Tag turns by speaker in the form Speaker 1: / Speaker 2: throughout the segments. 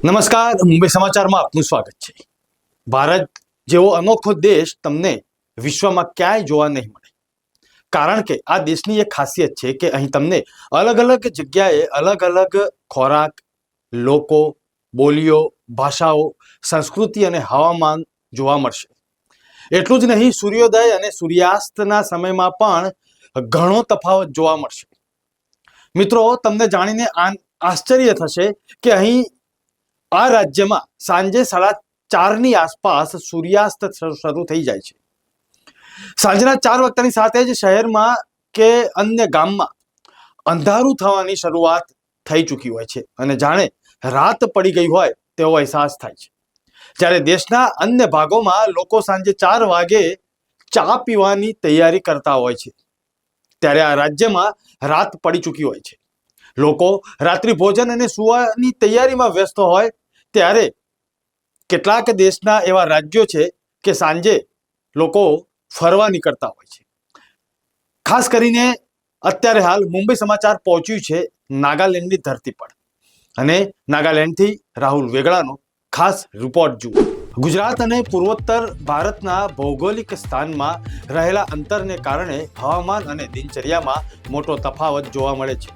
Speaker 1: નમસ્કાર, મુંબઈ સમાચારમાં આપનું સ્વાગત છે। ભારત જેવો અનોખો દેશ તમને વિશ્વમાં ક્યાંય જોવા નહીં મળે, કારણ કે આ દેશની એક ખાસિયત છે કે અહીં તમને અલગ અલગ જગ્યાએ અલગ અલગ ખોરાક, લોકો, બોલીઓ, ભાષાઓ, સંસ્કૃતિ અને હવામાન જોવા મળશે। એટલું જ નહીં, સૂર્યોદય અને સૂર્યાસ્તના સમયમાં પણ ઘણો તફાવત જોવા મળશે। મિત્રો, તમને જાણીને આશ્ચર્ય થશે કે અહીં આ રાજ્યમાં સાંજે 4:30ની આસપાસ સૂર્યાસ્ત શરૂ થઈ જાય છે। સાંજના 4 વાગ્યાની સાથે જ શહેરમાં કે અન્ય ગામમાં અંધારું થવાની શરૂઆત થઈ ચૂકી હોય છે અને જાણે રાત પડી ગઈ હોય તેવો અહેસાસ થાય છે। જ્યારે દેશના અન્ય ભાગોમાં લોકો સાંજે 4 વાગે ચા પીવાની તૈયારી કરતા હોય છે, ત્યારે આ રાજ્યમાં રાત પડી ચૂકી હોય છે। લોકો રાત્રિ ભોજન અને સુવાની તૈયારીમાં વ્યસ્ત હોય ત્યારે કેટલાક દેશના એવા રાજ્યો છે કે સાંજે લોકો ફરવા નીકળતા હોય છે। ખાસ કરીને અત્યારે હાલ મુંબઈ સમાચાર પહોંચ્યું છે નાગાલેન્ડની ધરતી પર, અને નાગાલેન્ડથી રાહુલ વેગડાનો ખાસ રિપોર્ટ જુઓ। ગુજરાત અને પૂર્વોત્તર ભારતના ભૌગોલિક સ્થાનમાં રહેલા અંતરને કારણે હવામાન અને દિનચર્યામાં મોટો તફાવત જોવા મળે છે,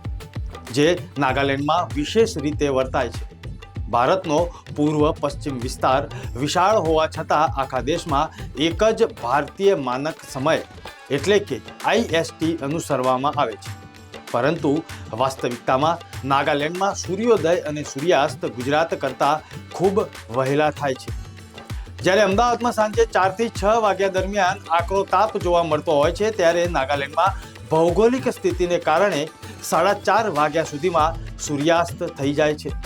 Speaker 1: જે નાગાલેન્ડમાં વિશેષ રીતે વર્તાય છે। ભારતનો પૂર્વ પશ્ચિમ વિસ્તાર વિશાળ હોવા છતાં આખા દેશમાં એક જ ભારતીય માનક સમય એટલે કે IST અનુસરવામાં આવે છે, પરંતુ વાસ્તવિકતામાં નાગાલેન્ડમાં સૂર્યોદય અને સૂર્યાસ્ત ગુજરાત કરતાં ખૂબ વહેલા થાય છે। જ્યારે અમદાવાદમાં સાંજે 4 થી 6 વાગ્યા દરમિયાન આકરો તાપ જોવા મળતો હોય છે, ત્યારે નાગાલેન્ડમાં ભૌગોલિક સ્થિતિને કારણે 4:30 વાગ્યા સુધીમાં સૂર્યાસ્ત થઈ જાય છે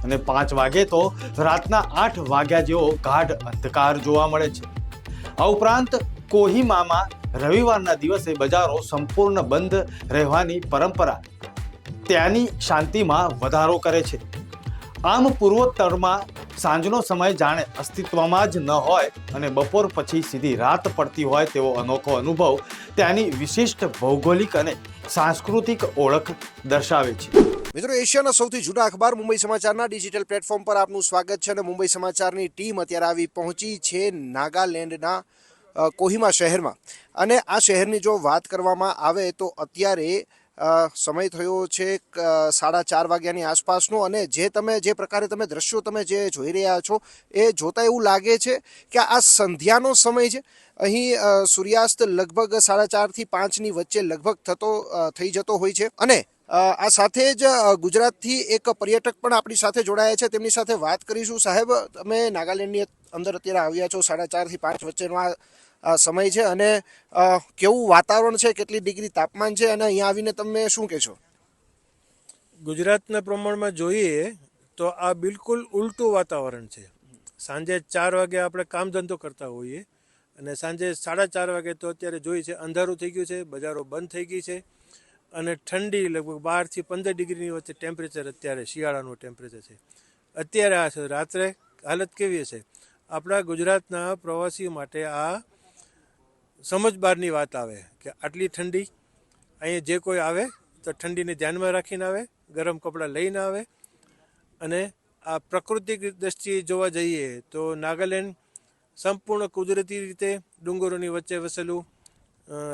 Speaker 1: અને 5 વાગે તો રાતના 8 વાગ્યા જેવો ગાઢ અંધકાર જોવા મળે છે। આ ઉપરાંત કોહિમામાં રવિવારના દિવસે બજારો સંપૂર્ણ બંધ રહેવાની પરંપરા ત્યાંની શાંતિમાં વધારો કરે છે। આમ પૂર્વોત્તરમાં સાંજનો સમય જાણે અસ્તિત્વમાં જ ન હોય અને બપોર પછી સીધી રાત પડતી હોય તેવો અનોખો અનુભવ ત્યાંની વિશિષ્ટ ભૌગોલિક અને સાંસ્કૃતિક ઓળખ દર્શાવે છે।
Speaker 2: મિત્રો, એશિયાના સૌથી જૂના અખબાર મુંબઈ સમાચારના ડિજિટલ પ્લેટફોર્મ પર આપનું સ્વાગત છે અને મુંબઈ સમાચારની ટીમ અત્યારે આવી પહોંચી છે નાગાલેન્ડના કોહિમા શહેરમાં। અને આ શહેરની જો વાત કરવામાં આવે તો અત્યારે સમય થયો છે 4:30 વાગ્યાની આસપાસનો, અને જે પ્રકારે તમે દ્રશ્યો તમે જે જોઈ રહ્યા છો એ જોતા એવું લાગે છે કે આ સંધ્યાનો સમય છે। અહીં સૂર્યાસ્ત લગભગ 4:30 થી 5ની વચ્ચે લગભગ થઈ જતો હોય છે। અને આ સાથે જ ગુજરાતથી એક પર્યટક પણ આપણી સાથે જોડાયા છે, તેમની સાથે વાત કરીશું। સાહેબ, તમે નાગાલેન્ડની અંદર અત્યારે આવ્યા છો, 4:30 થી 5 વચ્ચેનો આ સમય છે, અને કેવું વાતાવરણ છે, કેટલી ડિગ્રી તાપમાન છે, અને અહીંયા આવીને તમે શું કહેશો?
Speaker 3: ગુજરાતના પ્રમાણમાં જોઈએ તો આ બિલકુલ ઉલટું વાતાવરણ છે। સાંજે 4 વાગે આપણે કામ ધંધો કરતા હોઈએ અને સાંજે 4:30 વાગે તો અત્યારે જોઈએ છે અંધારું થઈ ગયું છે, બજારો બંધ થઈ ગઈ છે અને ઠંડી લગભગ 12 થી 15 ડિગ્રીની વચ્ચે ટેમ્પરેચર અત્યારે શિયાળાનું ટેમ્પરેચર છે। અત્યારે આ છે, રાત્રે હાલત કેવી હશે? આપણા ગુજરાતના પ્રવાસીઓ માટે આ સમજ બહારની વાત આવે કે આટલી ઠંડી, અહીંયા જે કોઈ આવે તો ઠંડીને ધ્યાનમાં રાખીને આવે, ગરમ કપડાં લઈને આવે। અને આ પ્રાકૃતિક દ્રષ્ટિએ જોવા જઈએ તો નાગાલેન્ડ સંપૂર્ણ કુદરતી રીતે ડુંગરોની વચ્ચે વસેલું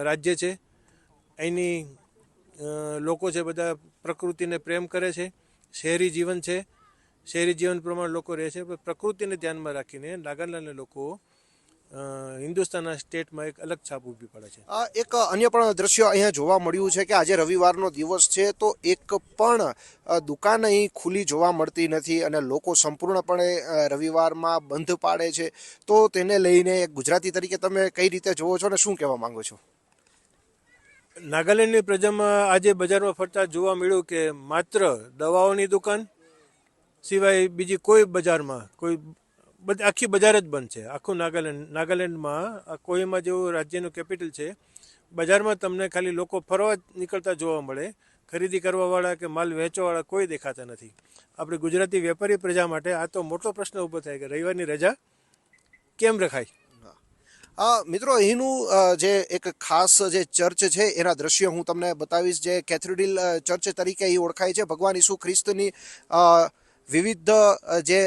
Speaker 3: રાજ્ય છે। અહીંની લોકો છે બધા પ્રકૃતિને પ્રેમ કરે છે, શહેરી જીવન છે, શહેરી જીવન પ્રમાણે લોકો રહે છે, પણ પ્રકૃતિને ધ્યાનમાં રાખીને નાગાલેન્ડના લોકો હિન્દુસ્તાનના સ્ટેટમાં એક અલગ છાપ ઊભી પડે છે।
Speaker 2: એક અન્ય પણ દ્રશ્ય અહીંયા જોવા મળ્યું છે કે આજે રવિવારનો દિવસ છે, તો એક પણ દુકાન અહીં ખુલ્લી જોવા મળતી નથી અને લોકો સંપૂર્ણપણે રવિવારમાં બંધ પાડે છે। તો તેને લઈને એક ગુજરાતી તરીકે તમે કઈ રીતે જોવો છો અને શું કહેવા માંગો છો?
Speaker 3: નાગાલેન્ડની પ્રજામાં આજે બજારમાં ફરતા જોવા મળ્યું કે માત્ર દવાઓની દુકાન સિવાય બીજી કોઈ બજારમાં આખી બજાર જ બંધ છે। આખું નાગાલેન્ડમાં આ કોહિમા જેવું રાજ્યનું કેપિટલ છે, બજારમાં તમને ખાલી લોકો ફરવા જ નીકળતા જોવા મળે, ખરીદી કરવાવાળા કે માલ વેચવાવાળા કોઈ દેખાતા નથી। આપણી ગુજરાતી વેપારી પ્રજા માટે આ તો મોટો પ્રશ્ન ઊભો થાય કે રવિવારની રજા કેમ રખાય?
Speaker 2: મિત્રો, અહીંનું જે એક ખાસ જે ચર્ચ છે એના દ્રશ્યો હું તમને બતાવીશ, જે કેથેડ્રલ ચર્ચ તરીકે અહીં ઓળખાય છે। ભગવાન ઈસુ ખ્રિસ્તની વિવિધ જે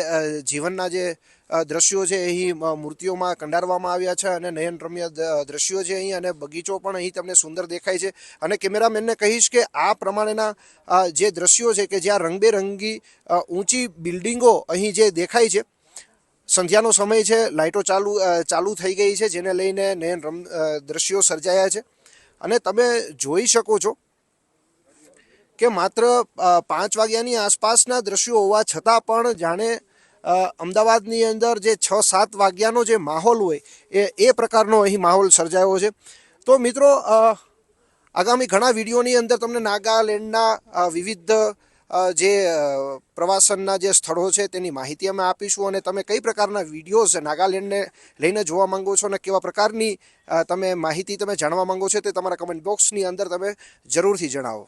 Speaker 2: જીવનના જે દ્રશ્યો છે અહીં મૂર્તિઓમાં કંડારવામાં આવ્યા છે અને નયનરમ્ય દ્રશ્યો છે અહીં, અને બગીચો પણ અહીં તમને સુંદર દેખાય છે. અને કેમેરામેનને કહીશ કે આ પ્રમાણેના જે દ્રશ્યો છે કે જ્યાં રંગબેરંગી ઊંચી બિલ્ડિંગો અહીં જે દેખાય છે, સંધ્યાનો સમય છે, લાઇટો ચાલુ થઈ ગઈ છે, જેને લઈને દ્રશ્યો સર્જાયા છે. અને તમે જોઈ શકો છો કે માત્ર 5 વાગ્યાની આસપાસના દ્રશ્યો હોવા છતાં પણ જાણે અમદાવાદની અંદર જે 6-7 વાગ્યાનો જે માહોલ હોય એ પ્રકારનો અહીં માહોલ સર્જાયો છે. તો મિત્રો, આગામી ઘણા વિડીયોની અંદર તમને નાગાલેન્ડના વિવિધ જે પ્રવાસનના જે સ્થળો છે તેની માહિતી અમે આપીશું, અને તમે કઈ પ્રકારના વિડીયોઝ નાગાલેન્ડને લઈને જોવા માંગો છો અને કેવા પ્રકારની તમે માહિતી તમે જાણવા માંગો છો તે તમારા કમેન્ટ બોક્સની અંદર તમે જરૂરથી જણાવો.